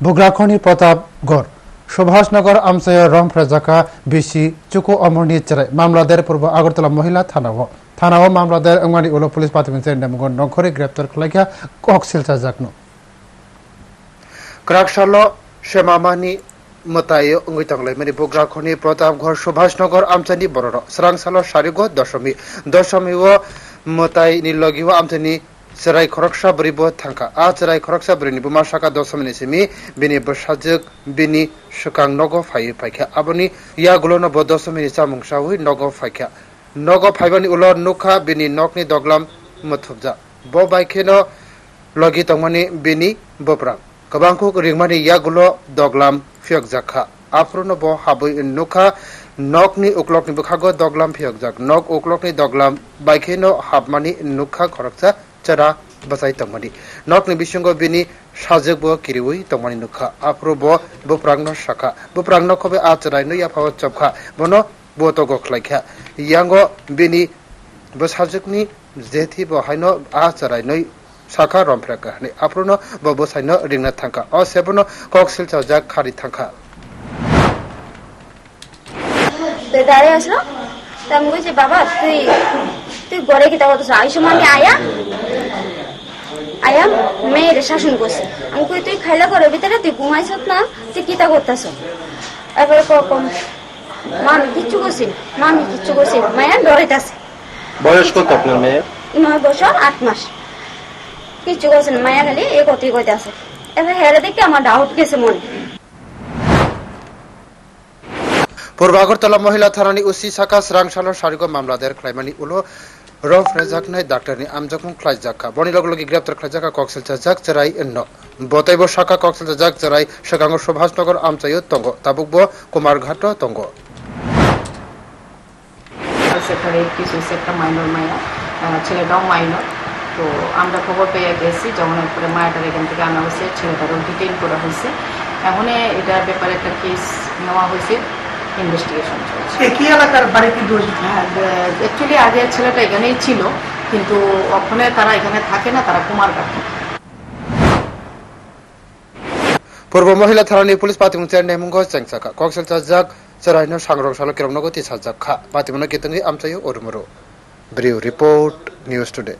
बुग्राखनि प्रतापगढ़ सुभाषनगर आमसाया रंफ्राजाका बिसि चुकु अमरनि चेराय मामलादार पूर्व आगरतला महिला थानाव मामलादार अंगवानी उलो पुलिस पार्टी नेमगन नखरे ग्रेप्तार खालायखा कक्सिलचा जाकनो क्राकशालो शेमामानि मतायो अंगै तंगलायमानि बुग्राखनि प्रतापगढ़ सुभाषनगर आमसानि बरर स्रांसालो सारिगो दशमी व मताय नि लगिव आमसानि चेराय खरकसा बरिबो थांखा आ चेराय खरकसा बरिनि बुमा साका दशमनि सिमी बिनि बसाजक बिनि सुकां नगो फायो फायखा आबनि या गुलोनो ब दशमनि चामुंसावै नगो फायखा नगो फायबानि उलो नुखा बिनि नकनि दगलाम मथुबजा ब बायखेनो लगी तंगमानि बिनि बप्रा गोबांखौ रिंमानि या गुलो दगलाम फियकजाखा आफ्रुनो ब हाबै नुखा नकनि उक्लकनि बखागो दगलाम फियकजाक नक उक्लकनि दगलाम बायखेनो हाबमानि नुखा खरकसा चरा बसाई तंगमानि नकनि बिसंगो बिनि साजगबो किरिवै तंगमानि नुखा आफ्रुबो बुप्रांनो शाखा बुप्रांनो खबे आचराय नु याफाव चपखा बनो बोतो गखलायखा यांगो बिनि बसाजगनि जेथि बहायनो आचराय नु शाखा रमफ्राका ने आफ्रुनो बबसायनो रिंना थांखा अ सेबनो कक्सिलचा जाक खारि थांखा बेदारे असलो तमगो जे बाबा তুই গড়ে কি তাও তো আইসমান আয়া মেয়ের শাসন করছে আমি কই তুই খাইলা করে ভিতরে তুই ঘুমাইছ না তুই কিতা করতেছ এবারে কখন মামি কিচ্ছু করছি মায়া ডরাইতাছে বয়স কত আপনার মেয়ে 9 বছর 8 মাস কিচ্ছু করছেন মায়া খালি এই কথাই কইতাছে এবারে হেরে দেখে আমার ডাউট গেছে মনে पूर्व आगरतला महिला थानानि उसी साका स्रांसालो सारिगो मामलादार खालायमानि उलो रंफ्राजाकनाय डाक्टरनि आमजाकमुं खालायजाखा बनि लगलगि ग्रेप्तार खालायजाखा कक्सिलचा जाक चराय न बतैबो साका कक्सिलचा जाक चराय सगांगो सुभाषनगर आमचायो तंगो ताबुकबो कुमारघाट तंगो সেখানে কিছু একটা মাইনর মায়া ছেলেটাও মাইনর তো আমরা খবর পেয়ে গেছি যখন পরে মায়াটার এখান থেকে আনা হয়েছে ছেলেটারও ডিটেইন করা হয়েছে এখন এটার ব্যাপারে একটা কেস নেওয়া হয়েছে ইনভেস্টিগেশন চলছে কি এলাকার বাড়িতে দোষ অ্যাকচুয়ালি আগে ছেলেটা এখানেই ছিল কিন্তু ওখানে তারা এখানে থাকে না তারা কুমারঘাট पूर्व महिला थानानि पुलिस पार्टी नेमुंगो चेंगसाका कक्सिलचा जाक चरायनो सांग्रंसालो केरमनगो तिसाजाखा पार्टी केतंगि आमचायो ओरुमरो ब्रिउ रिपोर्ट न्यूज टुडे।